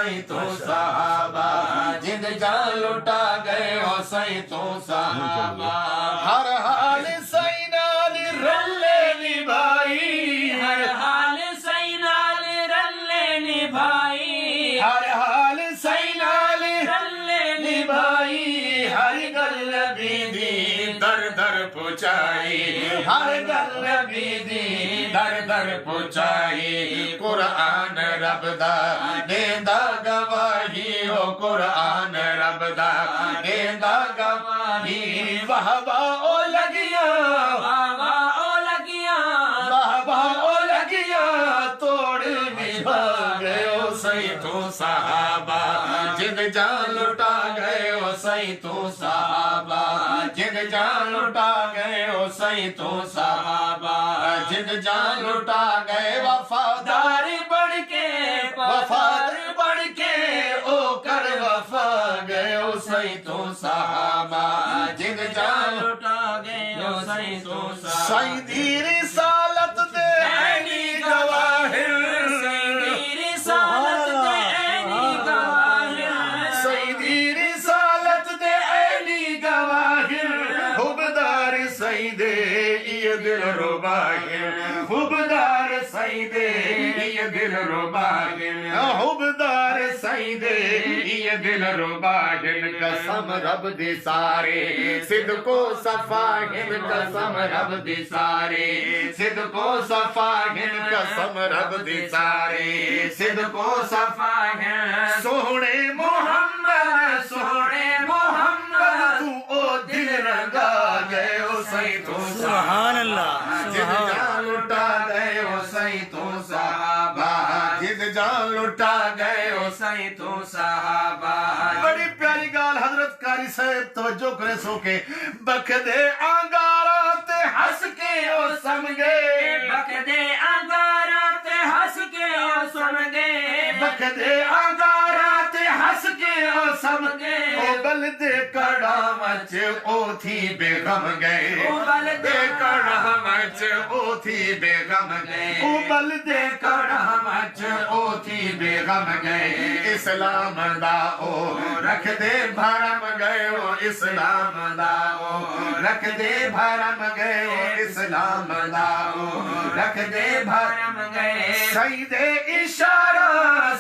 सही तो सहाबा, जिंद जान लुटा गए हो सही तो सहाबा। हर हाल सही नाल रले निभाई, हर हाल सही नाल रले निभाई, हर हाल सही नाल रले निभाई। हर गल बीदी दर दर पुचाई, हर गल बीदी दर दर पुचाई। कुरान रब दा देंदा गवाही, ओ कुरान रब दा देंदा गवाही। वाह वाह ओ लगिया, वाह वाह ओ लगिया, वाह वाह ओ लगिया, तोड़ निभा गए ओ सही तो सहाबा, जिंद जान लुटा गए ओ सही तो सहाबा, जिंद जान लुटा गए ओ सही तो सहाबा, जिंद जान लुटा गए। वफादार बन के, वफादार बन के ओ कर वफा गए ओ सही तो सहाबा, जिंद जान लुटा गए ओ सही तो सही दी रिसालत दे ऐनी गवाहिर, सही रिसालत दे ऐनी गवाहिर, सही दी रिसालत दे ऐनी गवाहिर। हुबदार सही दे ये दिल रुबाहिर, हुबदार सही दे ये दिल रुबाहिर, हुबदार सही दे ये दिल रुबाहिर। कसम रब दे सारे सिद्को सफाहिर, कसम रब दे सारे सिद्को सफाहिर, कसम रब दे सारे सिद्को सफाहिर। सोहणे मोहम्मद, सोहणे मोहम्मद, तू ओ दिल रंगा गए ओ सही तो सुभान अल्लाह, जिद जान लुटा गए ओ सही तो सहाबा, जिद जान लुटा गए ओ सही तो सहाबा। बड़ी प्यारी गाल हजरत कारी साहब तवज्जो करे सो के बखदे अंगारा ते हंस के ओ समगे, बखदे अंगारा ते हंस के ओ सुन गए, बखदे अंगारा ते हंस के ओ समगे। गए। ओ बल दे कड़ा मच ओ थी बेगम गए, ओ बल दे कड़ा मच ओ थी बेगम गए, ओ बल दे कड़ा मच ओ थी बेगम गए। इस्लाम दा ओ रख दे भरम गए, ओ इस्लाम दा ओ रख दे भरम गए, ओ इस्लाम दा ओ रख दे भरम गए। सही दे इशारा,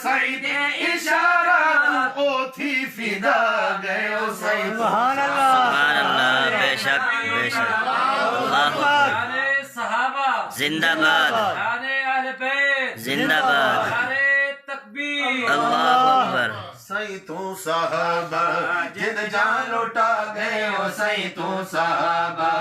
सही दे इशारा, तू ओ थी फिदा गए ओ सही। सुभान अल्लाह, सुभान अल्लाह, बेशक बेशक, अल्लाहु अकबर, अरे सहाबा जिंदाबाद, अरे अहले बैत जिंदाबाद, अरे तकबीर, अल्लाहु अकबर। सही तू साहबा, जिद जान लुटा गए ओ सही तू साहबा,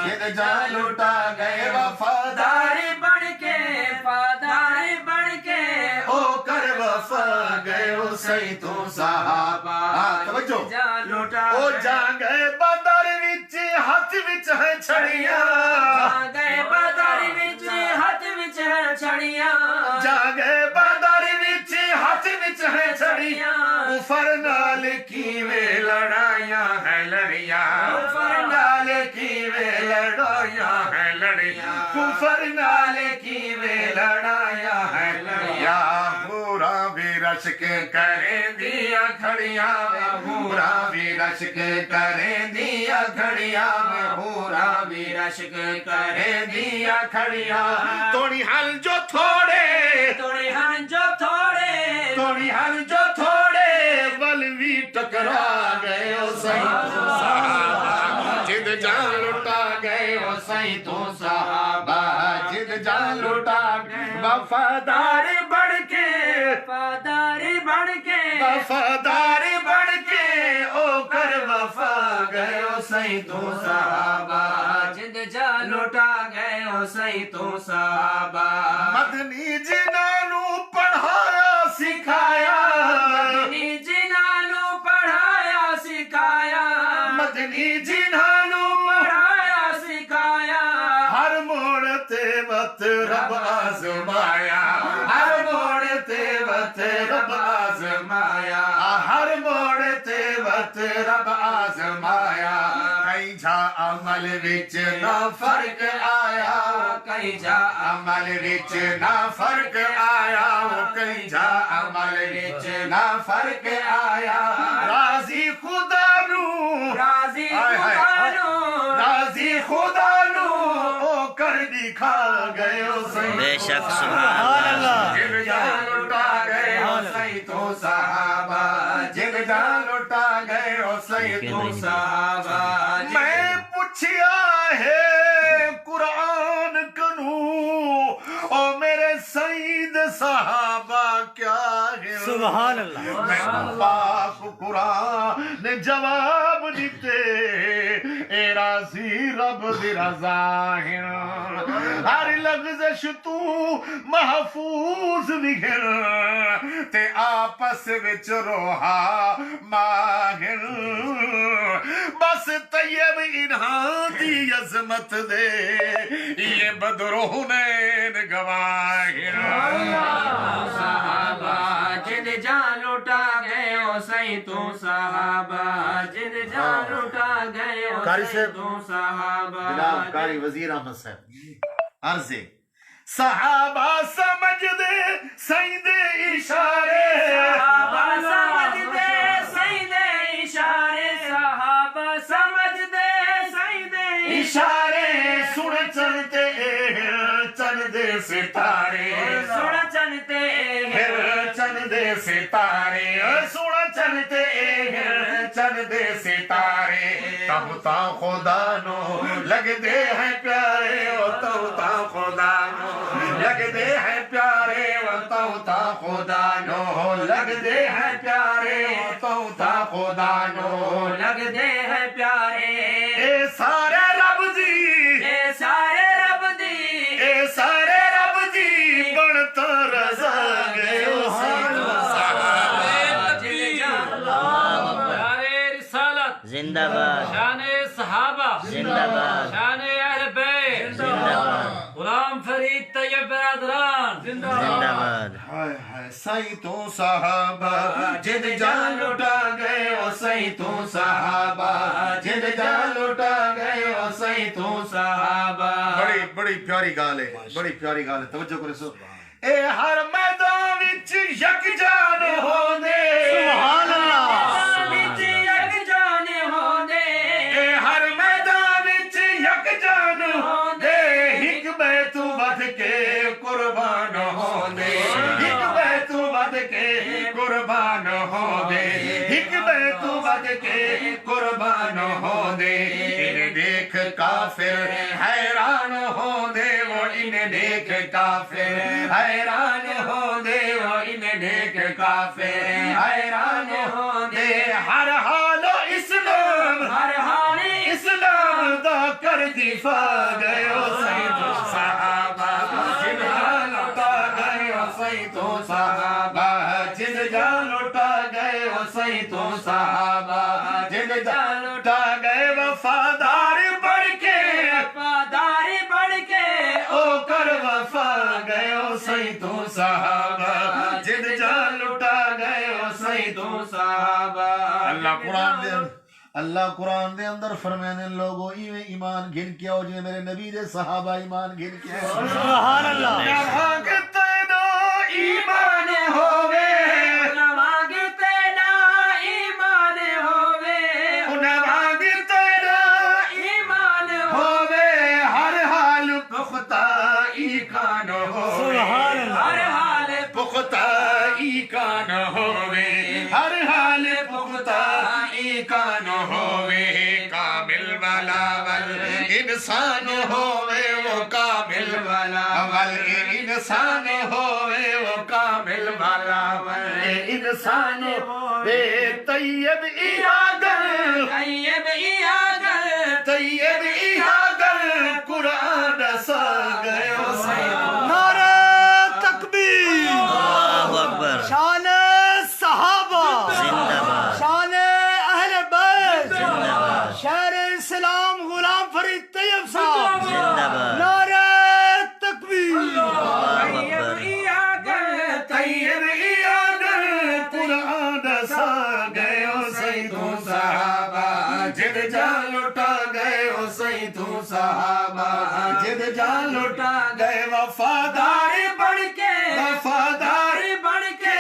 जिद जान लुटा गए। वफादार बन के वफादार बन के ओ कर वफा गए ओ सही तू साहबा। तवज्जो जान लुटा ओ जा गए बदर विच हथ विच है छड़ियां, गए बदर विच हथ विच है छड़ियां, जा गए बदर विच हथ विच है छड़ियां। कुफर नाल कीवे लड़ाइयां है लड़ियां, कुफर नाल कीवे लड़ाइयां है लड़ियां, कुफर नाल कीवे लड़ाइयां है लड़ियां। पूरा भी रश्क करे दिया खड़ियां, पूरा भी रश्क करे दिया खड़ियां, पूरा भी रश्क करे दिया खड़ियां। तोड़ी हल जो थोड़े, तोड़े हन जो थोड़े, तोड़ी हल जो थोड़े, बल भी टकरा गए ओ सही तो सहाबा, जिद जान लुटा गए ओ सही तो सहाबा, जिद जान लुटा गए। वफादार बढ़ के, वफादार बन के वफादार बढ़ के ओ कर वफा गए ओ सही तो सहाबा, जिंद जान लुटा गए ओ सही तो सहाबा। मदनी जिन्हां पढ़ाया सिखाया, मदनी जिन्हां पढ़ाया सिखाया, मदनी जिन्हां पढ़ाया सिखाया, हर मोड़ ते वत रब आजमाया, हर मोड़ ते वत रब आजमाया, हर मोड़ ते वत रब आजमाया। कई जा अमल विच ना फर्क आया, कई जा अमल विच ना फर्क आया, कई जा अमल विच ना फर्क आया राजी खुदा नू राजी हाय हाय। खुदा नू राजी खुदा नू ओ कर दिखा गए ओ सही बेशक सुभान अल्लाह जिन जान लुटा गए ओ सही तो सहाबा जिन जान लुटा गए ओ सही तो सहाबा मैं पूछिया है कुरान कनू ओ मेरे सईद सहाबा क्या है सुभान अल्लाह मैं पाक कुरान ने जवाब दिते ए राजी रब दी रजा है हर लफ्ज़ तू महफूज विघर ते आपस विच रोहा माहिर बस तैयब इन्हां दी अजमत दे ये बदरों ने गवाहिर सहाबा जिन जान लुटा गए ओ सही तू सहाबा जिन जान लुटा गए ओ कारी सही साहब, तू सहाबा जनाब कारी वजीर अहमद साहब अर्ज़े सहाबा समझ दे सही दे इशारे सहाबा समझ दे सही दे इशारे सहाबा समझ दे सही दे इशारे सुन चलते चलते सितारे सुन चलते फिर चलते सितारे सुन चलते चलते सितारे तबता खुदा नो लगदे हैं प्यारे ओ तबता खुदा नो लगदे हैं प्यारे ओ तबता खुदा नो लगदे हैं प्यारे ओ तबता खुदा नो लगदे हैं प्यारे ए सारे रब दी ए सारे रब दी ए सारे रब दी बनता रजा गए ओ जिंदाबाद शाने सहाबा जिंदाबाद शाने अहले बैत जिंदाबाद गुलाम फरीद तैयब बरादरान जिंदाबाद हाय हाय सही तो साहबा जिन जान लुटा गए ओ सही तो साहबा जिन जान लुटा गए ओ सही तो साहबा बड़ी बड़ी प्यारी गाल है बड़ी प्यारी गाल है तवज्जो करो सो ए हर मैदान विच यक जान होंदे सुभान अल्लाह विच यक जान होंदे ए हर मैदान विच यक जान होंदे हिक बैत वध के कुर्बान होंदे हिक बैत वध के कुर्बान होंदे हिक बैत वध के कुर्बान होंदे इन देख काफिर हैरान होंदे वो इन देख काफिर हैरान होंदे वो इन देख काफिर हैरान होंदे हर हाल इस्लाम हर हाल इस्लाम दा कर दिफा गए ओ सईद सहाबा जिन जान लुटा गए ओ सईद सहाबा जिन जान लुटा गए ओ सईद सहाबा जिन जान लुटा गए वफादार बढ़ के वफादारी बढ़ के ओ कर वफा गए ओ सईद सहाबा जिन जान लुटा गए ओ सईद सहाबा अल्लाह कुरान दे अंदर फरमाने लोगों इवें ईमान गिन के आओ जिवें मेरे नबी दे सहाबा ईमान गिन के आओ सुभान अल्लाह मांगते ना ईमान होवे मांगते ना ईमान होवे मांगते ना ईमान होवे हर हाल पुख्ता ईमान होवे सुभान अल्लाह हर हाल पुख्ता ईमान होवे हर हाल पुख्ता ईमान होवे कामिल वाला वल इंसान होवे वो कामिल वाला वल इंसान होवे वो कामिल वाला वल इंसान वे तैयब इयागल तैयब इयागल तैयब इयागल कुरान सा गयो नारे तकबीर अल्लाहु अकबर शान सहाबा जिंदाबाद शान अहले बैत जिंदाबाद शहर इस्लाम गुलाम फरीद तैयब साहब जिंदाबाद नारे तकबीर अल्लाहु अकबर तैयब इयागल कुरान सा गयो सईदो सहाबा जिद जान लुटा गयो सईदो सहाबा जिद जान लुटा गए वफादार बढ़ के वफादार बढ़ के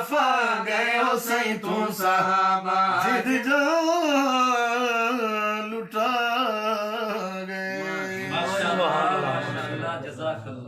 वफा गए हो सही तू सहाबा जिद जो लुटा गए माशाअल्लाह जज़ाकल्लाह